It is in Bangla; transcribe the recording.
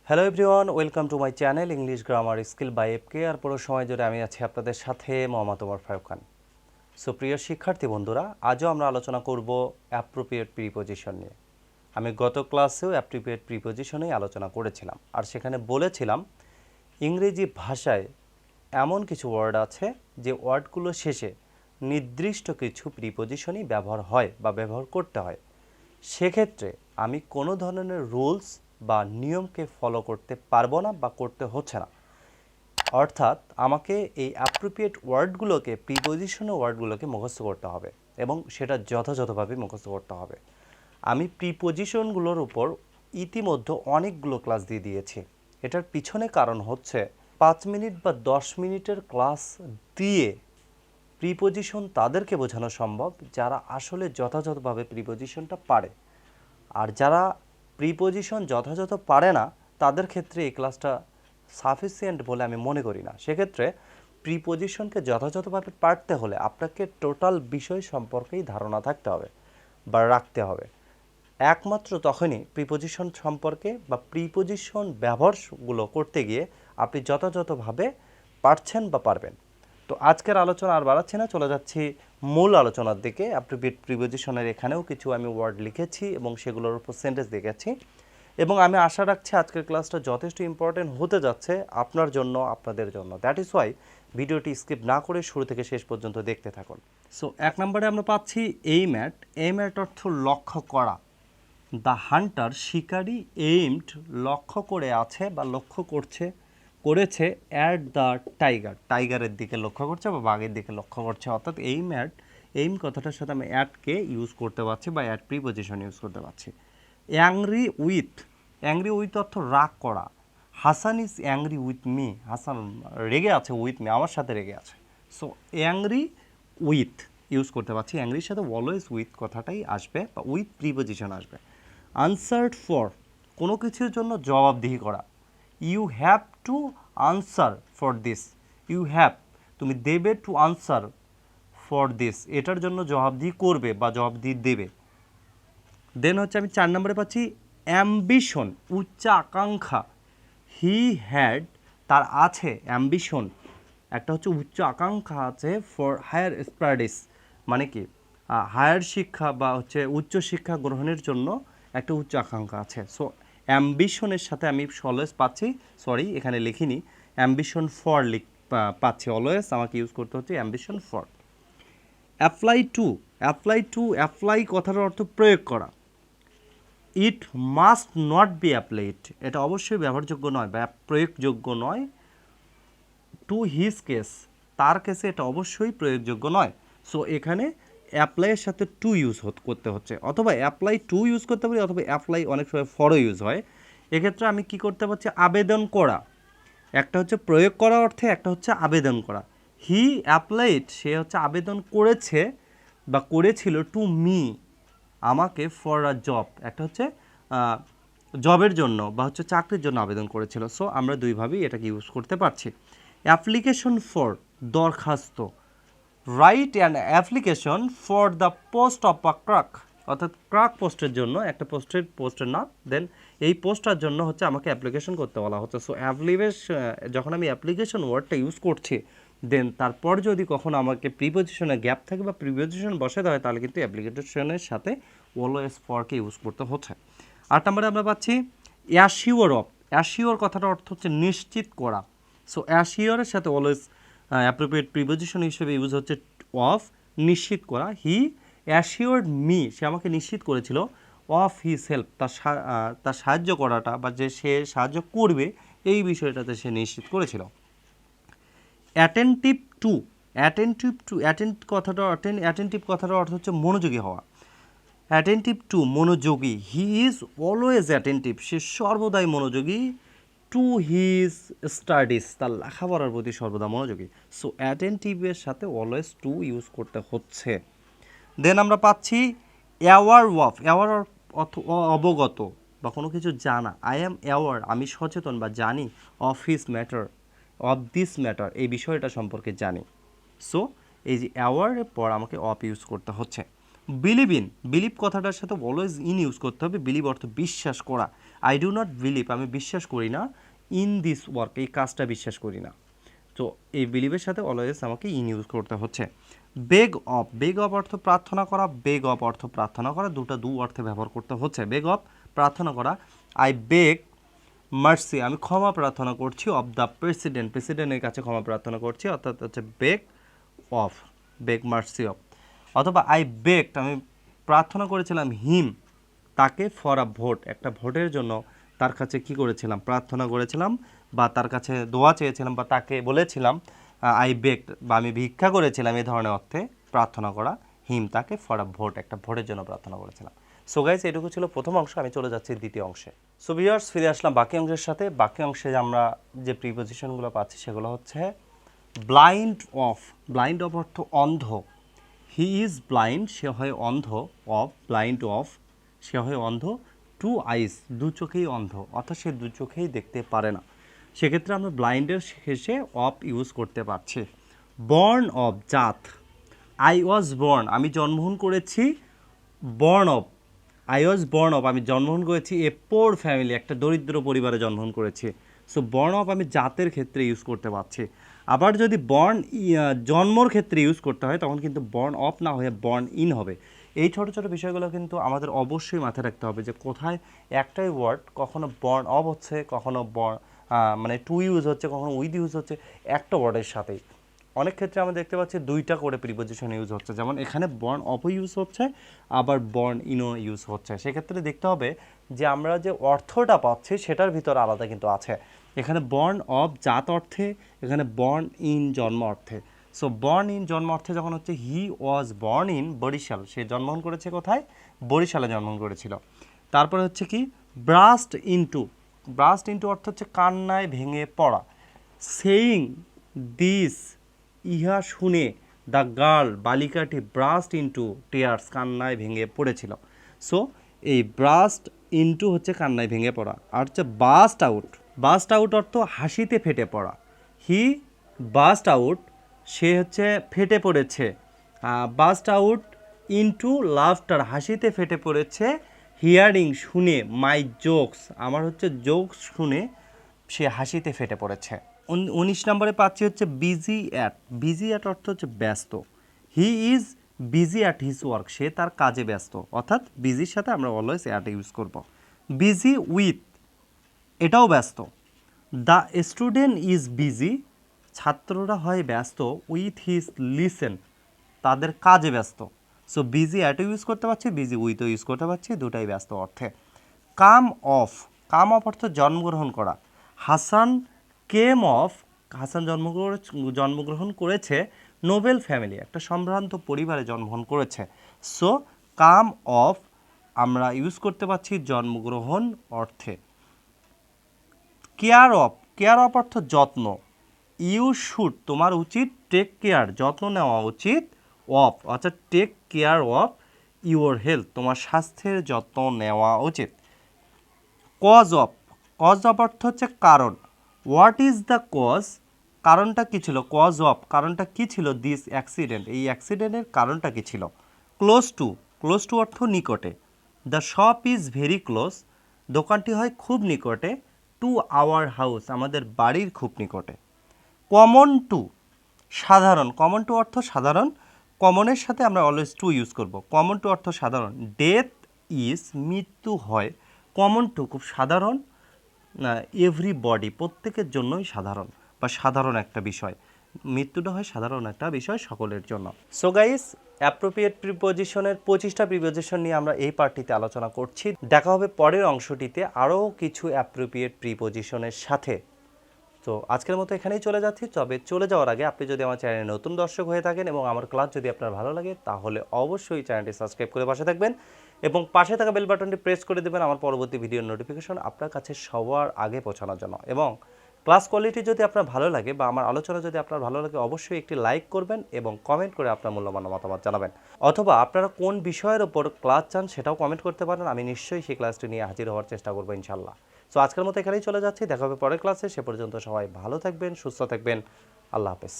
Hello everyone, welcome to my channel English grammar skill by FK. আর পুরো সময় জুড়ে আমি আছি আপনাদের সাথে মোহাম্মদ ওমর ফারুক খান। সো প্রিয় শিক্ষার্থী বন্ধুরা, আজও আমরা আলোচনা করব অ্যাপ্রোপ্রিয়েট প্রিপোজিশন নিয়ে। আমি গত ক্লাসেও অ্যাপ্রোপ্রিয়েট প্রিপোজিশনেই আলোচনা করেছিলাম, আর সেখানে বলেছিলাম ইংরেজি ভাষায় এমন কিছু ওয়ার্ড আছে যে ওয়ার্ডগুলো শেষে নির্দিষ্ট কিছু প্রিপোজিশনই ব্যবহার হয় বা ব্যবহার করতে হয়। সেক্ষেত্রে আমি কোনো ধরনের রুলস বা নিয়মকে ফলো করতে পারবো না বা করতে হচ্ছে না। অর্থাৎ আমাকে এই অ্যাপ্রোপ্রিয়েট ওয়ার্ডগুলোকে, প্রিপোজিশনাল ওয়ার্ডগুলোকে মুখস্থ করতে হবে এবং সেটা যথাযথভাবে মুখস্থ করতে হবে। আমি প্রিপোজিশনগুলোর উপর ইতিমধ্যে অনেকগুলো ক্লাস দিয়ে দিয়েছি। এটার পিছনে কারণ হচ্ছে 5 মিনিট বা 10 মিনিটের ক্লাস দিয়ে প্রিপোজিশন তাদেরকে বোঝানো সম্ভব যারা আসলে যথাযথভাবে প্রিপোজিশনটা পারে। আর যারা প্রিপোজিশন যথাযথ পারে না তাদের ক্ষেত্রে এই ক্লাসটা সাফিসিয়েন্ট বলে আমি মনে করি না। সেক্ষেত্রে প্রিপোজিশনকে যথাযথভাবে পারতে হলে আপনাকে টোটাল বিষয় সম্পর্কেই ধারণা থাকতে হবে বা রাখতে হবে। একমাত্র তখনই প্রিপোজিশন সম্পর্কে বা প্রিপোজিশন ব্যবহারগুলো করতে গিয়ে আপনি যথাযথভাবে পারছেন বা পারবেন। তো আজকের আলোচনা আর বাড়াচ্ছি না, চলে যাচ্ছি মূল আলোচনার দিকে। অ্যাপ্রোপ্রিয়েট প্রিপোজিশনের এখানেও কিছু আমি ওয়ার্ড লিখেছি এবং সেগুলোর উপর সেন্টেন্স দেখেছি, এবং আমি আশা রাখছি আজকের ক্লাসটা যথেষ্ট ইম্পর্টেন্ট হতে যাচ্ছে আপনার জন্য, আপনাদের জন্য। দ্যাট ইজ ওয়াই ভিডিওটি স্কিপ না করে শুরু থেকে শেষ পর্যন্ত দেখতে থাকুন। সো 1 নম্বরে আমরা পাচ্ছি এইম অ্যাট। এইম অ্যাট অর্থ লক্ষ্য করা। দ্য হান্টার, শিকারি, এইমড লক্ষ্য করে আছে বা লক্ষ্য করেছে অ্যাট দ্য টাইগার, টাইগারের দিকে লক্ষ্য করছে বা বাঘের দিকে লক্ষ্য করছে। অর্থাৎ এইম অ্যাট, এইম কথাটার সাথে আমি অ্যাটকে ইউজ করতে পারছি বা অ্যাট প্রিপোজিশন ইউজ করতে পারছি। অ্যাংরি উইথ, অ্যাংরি উইথ অর্থ রাগ করা। Hasan is angry with me, Hasan রেগে আছে উইথ মি, আমার সাথে রেগে আছে। সো অ্যাংরি উইথ ইউজ করতে পারছি। অ্যাংরির সাথে অলওয়েজ উইথ কথাটাই আসবে বা উইথ প্রিপোজিশন আসবে। আনসার্ড ফর, কোনো কিছুর জন্য জবাবদিহি করা। You have to answer for this, you have তুমি দেবে, টু আনসার ফর দিস এটার জন্য জবাবদিহি করবে বা জবাবদিহি দেবে। দেন হচ্ছে আমি 4 নম্বরে পাচ্ছি অ্যাম্বিশন, উচ্চাকাঙ্ক্ষা। হি হ্যাড, তার আছে অ্যাম্বিশন, একটা হচ্ছে উচ্চ আকাঙ্ক্ষা আছে ফর হায়ার স্টাডিজ, মানে কি হায়ার শিক্ষা বা হচ্ছে উচ্চ শিক্ষা গ্রহণের জন্য একটা উচ্চ আকাঙ্ক্ষা আছে। সো অ্যাম্বিশনের সাথে আমি অলওয়েজ পাচ্ছি, সরি এখানে লিখিনি, অ্যাম্বিশন ফর পাচ্ছি, অলওয়েজ আমাকে ইউজ করতে হচ্ছে ambition for. Apply to, apply to, apply কথার অর্থ প্রয়োগ করা। It must not be applied, এটা অবশ্যই ব্যবহারযোগ্য নয় বা প্রয়োগযোগ্য নয়। টু হিজ কেস, তার কেসে এটা অবশ্যই প্রয়োগযোগ্য নয়। সো এখানে অ্যাপ্লাইয়ের সাথে টু ইউজ করতে হচ্ছে, অথবা অ্যাপ্লাই টু ইউজ করতে পারি, অথবা অ্যাপ্লাই অনেক সময় ফরও ইউজ হয়। এক্ষেত্রে আমি কি করতে পারছি, আবেদন করা। একটা হচ্ছে প্রয়োগ করা অর্থে, একটা হচ্ছে আবেদন করা। হি অ্যাপ্লাইড, সে হচ্ছে আবেদন করেছে বা করেছিল, টু মি আমাকে, ফর আ জব, একটা হচ্ছে জবের জন্য বা হচ্ছে চাকরির জন্য আবেদন করেছিল। সো আমরা দুইভাবেই এটাকে ইউজ করতে পারছি। অ্যাপ্লিকেশন ফর, দরখাস্ত। Write an application for the post of a clerk, অর্থাৎ ক্লার্ক পোস্টের জন্য, একটা পোস্টের নাম। দেন এই পোস্টটার জন্য হচ্ছে আমাকে অ্যাপ্লিকেশন করতে বলা হচ্ছে। সো যখন আমি অ্যাপ্লিকেশন ওয়ার্ডটা ইউজ করছি, দেন তারপর যদি কখনো আমাকে প্রিপোজিশনে গ্যাপ থাকে বা প্রিপোজিশন বসাতে হয়, তাহলে কিন্তু অ্যাপ্লিকেশনের সাথে অলওয়েজ ফরকে ইউজ করতে হচ্ছে। 8 নম্বরে আমরা পাচ্ছি অ্যাসিওর অফ। অ্যাসিওর কথাটার অর্থ হচ্ছে নিশ্চিত করা। সো অ্যাসিওরের সাথে অলওয়েজ অ্যাপ্রোপ্রিয়েট প্রিপোজিশন হিসেবে ইউজ হচ্ছে অফ, নিশ্চিত করা। হি অ্যাসিওর্ড মি, সে আমাকে নিশ্চিত করেছিল, অফ হিজ হেল্প, তার সাহায্য করাটা বা যে সে সাহায্য করবে এই বিষয়টাতে সে নিশ্চিত করেছিল। Attentive two, attentive two, attentive কথাটার অর্থ হচ্ছে মনোযোগী হওয়া। অ্যাটেন্টিভ টু, মনোযোগী। হি ইজ অলওয়েজ অ্যাটেন্টিভ, সে সর্বদাই মনোযোগী। টু হিজ স্টাডিজ, তার লেখাপড়ার প্রতি সর্বদা মনোযোগী। সো অ্যাটেন্টিভের সাথে অলওয়েজ টু ইউজ করতে হচ্ছে। দেন আমরা পাচ্ছি অ্যাওয়ার অফ। অ্যাওয়ার অর্থ অবগত বা কোনো কিছু জানা। আই অ্যাম অ্যাওয়ার, আমি সচেতন বা জানি, of his matter, of this matter, এই বিষয়টা সম্পর্কে জানি। সো এই যে অ্যাওয়ারের পর আমাকে অফ ইউজ করতে হচ্ছে। বিলিভ ইন, বিলিভ কথাটার সাথে অলওয়েজ ইন ইউজ করতে হবে। বিলিভ অর্থ বিশ্বাস করা। আই ডু নট বিলিভ, আমি বিশ্বাস করি না, ইন দিস ওয়ার্ক, এই কাজটা বিশ্বাস করি না। তো এই বিলিভের সাথে অলওয়েজ আমাকে ইন ইউজ করতে হচ্ছে। বেগ অফ, বেগ অফ অর্থ প্রার্থনা করা, বেগ অফ অর্থ প্রার্থনা করা, দু অর্থে ব্যবহার করতে হচ্ছে। বেগ অফ প্রার্থনা করা, আই বেগ মার্সি, আমি ক্ষমা প্রার্থনা করছি, অফ দ্য প্রেসিডেন্ট, প্রেসিডেন্টের কাছে ক্ষমা প্রার্থনা করছি, অর্থাৎ হচ্ছে বেগ অফ, বেগ মার্সি অফ। অথবা আই বেগড, আমি প্রার্থনা করেছিলাম হিম, তাকে ফর আ ভোট, একটা ভোটের জন্য তার কাছে কি করেছিলাম, প্রার্থনা করেছিলাম, বা তার কাছে দোয়া চেয়েছিলাম, বা তাকে বলেছিলাম আই বেগড, বা আমি ভিক্ষা করেছিলাম, এই ধরনের অর্থে প্রার্থনা করা, হিম তাকে ফর আ ভোট, একটা ভোটের জন্য প্রার্থনা করেছিলাম। সো গাইস, এটুকু ছিল প্রথম অংশ, আমি চলে যাচ্ছি দ্বিতীয় অংশে। সো ভিউয়ার্স, ফিরে আসলাম বাকি অংশের সাথে। বাকি অংশে আমরা যে প্রিপোজিশনগুলো পাচ্ছি সেগুলো হচ্ছে ব্লাইন্ড অফ, ব্লাইন্ড অফ অর্থ অন্ধ, হি ইজ ব্লাইন্ড, সে হয় অন্ধ, অফ, ব্লাইন্ড অফ, সে হয় অন্ধ, টু আইস, দু চোখেই অন্ধ, অর্থাৎ সে দু চোখেই দেখতে পারে না, সেক্ষেত্রে আমরা ব্লাইন্ডের শেষে অফ ইউজ করতে পারছি। বর্ন অফ, জাত, আই ওয়াজ বর্ন, আমি জন্মগ্রহণ করেছি, born of, I was born of, আমি জন্মগ্রহণ করেছি এ পোর ফ্যামিলি, একটা দরিদ্র পরিবারে জন্মগ্রহণ করেছি। সো বর্ন অফ আমি জাতের ক্ষেত্রে ইউজ করতে পারছি। আবার যদি বর্ন জন্মর ক্ষেত্রে ইউজ করতে হয় তখন কিন্তু বর্ন অফ না হয়ে বর্ন ইন হবে। এই ছোটো ছোটো বিষয়গুলো কিন্তু আমাদের অবশ্যই মাথায় রাখতে হবে যে কোথায় একটাই ওয়ার্ড কখনো বর্ন অফ হচ্ছে, কখনো মানে টু ইউজ হচ্ছে, কখনো উইথ ইউজ হচ্ছে একটা ওয়ার্ডের সাথেই। অনেক ক্ষেত্রে আমরা দেখতে পাচ্ছি দুইটা করে প্রিপোজিশন ইউজ হচ্ছে, যেমন এখানে বর্ন অফও ইউজ হচ্ছে, আবার বর্ন ইনও ইউজ হচ্ছে। সেক্ষেত্রে দেখতে হবে যে আমরা যে অর্থটা পাচ্ছি সেটার ভিতরে আলাদা কিন্তু আছে। এখানে বর্ন অফ জাত অর্থে, এখানে বর্ন ইন জন্ম অর্থে। সো বর্ন ইন জন্ম অর্থে যখন হচ্ছে হি ওয়াজ বর্ন ইন বরিশাল, সে জন্মগ্রহণ করেছে কোথায়, বরিশালে জন্মগ্রহণ করেছিল। তারপরে হচ্ছে কি ব্রাস্ট ইনটু, ব্রাস্ট ইনটু অর্থ হচ্ছে কান্নায় ভেঙে পড়া। সেইং দিস, ইহা শুনে দ্য গার্ল, বালিকাটি ব্রাস্ট ইনটু টিয়ার্স, কান্নায় ভেঙে পড়েছিল। সো এই ব্রাস্ট ইনটু হচ্ছে কান্নায় ভেঙে পড়া। আর হচ্ছে বাস্ট আউট, বাস্ট আউট অর্থ হাসিতে ফেটে পড়া। হি বাস্ট আউট, সে হচ্ছে ফেটে পড়েছে, বাস্ট আউট ইনটু লাফটার, হাসিতে ফেটে পড়েছে, হিয়ারিং শুনে, মাই জোকস, আমার হচ্ছে জোকস শুনে সে হাসিতে ফেটে পড়েছে। 19 নম্বরে পাচ্ছি হচ্ছে বিজি অ্যাট, বিজি অ্যাট অর্থ হচ্ছে ব্যস্ত, he is busy at his work, সে তার কাজে ব্যস্ত, অর্থাৎ বিজির সাথে আমরা অলওয়েজ অ্যাট ইউজ করব। বিজি উইথ, এটাও ব্যস্ত, দ্য স্টুডেন্ট ইজ বিজি, ছাত্ররা হয় ব্যস্ত, উইথ হিজ লিসেন, তাদের কাজে ব্যস্ত। সো বিজি অ্যাটও ইউজ করতে পারছি, বিজি উইথও ইউজ করতে পারছি, দুটাই ব্যস্ত অর্থে। কাম অফ, কাম অফ অর্থ জন্মগ্রহণ করা, হাসান কেম অফ, হাসান জন্মগ্রহণ করেছে নোবেল ফ্যামিলি, একটা সম্ভ্রান্ত পরিবারে জন্মগ্রহণ করেছে। সো কাম অফ আমরা ইউজ করতে পারছি জন্মগ্রহণ অর্থে। কেয়ার অফ, কেয়ার অফ অর্থ যত্ন, ইউ শুড, তোমার উচিত, টেক কেয়ার, যত্ন নেওয়া উচিত, অফ অর্থাৎ take care of your health, তোমার স্বাস্থ্যের যত্ন নেওয়া উচিত। কজ অফ, কজ অফ অর্থ হচ্ছে কারণ, হোয়াট ইজ দ্য কজ, কারণটা কী ছিল, কজ অফ কারণটা কী ছিল, দিস অ্যাক্সিডেন্ট, এই অ্যাক্সিডেন্টের কারণটা কী ছিল। ক্লোজ টু, ক্লোজ টু অর্থ নিকটে, the shop is very close, দোকানটি হয় খুব নিকটে, টু আওয়ার হাউস, আমাদের বাড়ির খুব নিকটে। কমন টু, সাধারণ, কমন টু অর্থ সাধারণ, কমনের সাথে আমরা অলওয়েজ টু ইউজ করব। কমন টু অর্থ সাধারণ, ডেথ ইজ, মৃত্যু হয়, কমন টু খুব সাধারণ, এভরিবডি প্রত্যেকের জন্যই সাধারণ বা সাধারণ একটা বিষয়, মৃত্যুটা হয় সাধারণ একটা বিষয় সকলের জন্য। সো গাইস, অ্যাপ্রোপ্রিয়েট প্রিপোজিশনের 25টা প্রিপোজিশন নিয়ে আমরা এই পার্টটিতে আলোচনা করছি। দেখা হবে পরের অংশটিতে আরও কিছু অ্যাপ্রোপ্রিয়েট প্রিপোজিশনের সাথে। তো আজকের মতো এখানেই চলে যাচ্ছি, তবে চলে যাওয়ার আগে আপনি যদি আমার চ্যানেলে নতুন দর্শক হয়ে থাকেন এবং আমার ক্লাস যদি আপনার ভালো লাগে তাহলে অবশ্যই চ্যানেলটি সাবস্ক্রাইব করে পাশে থাকবেন এবং পাশে থাকা বেল বাটনটি প্রেস করে দেবেন আমার পরবর্তী ভিডিওর নোটিফিকেশন আপনার কাছে সবার আগে পৌঁছানোর জন্য। এবং ক্লাস কোয়ালিটি যদি আপনার ভালো লাগে বা আমার আলোচনা যদি আপনার ভালো লাগে অবশ্যই একটি লাইক করবেন এবং কমেন্ট করে আপনার মূল্যবান মতামত জানাবেন। অথবা আপনারা কোন বিষয়ের ওপর ক্লাস চান সেটাও কমেন্ট করতে পারেন, আমি নিশ্চয়ই সেই ক্লাসটি নিয়ে হাজির হওয়ার চেষ্টা করবো ইনশাল্লাহ। সো আজকের মতো এখানেই চলে যাচ্ছি, দেখা হবে পরের ক্লাসে। সে পর্যন্ত সবাই ভালো থাকবেন, সুস্থ থাকবেন, আল্লাহ হাফেজ।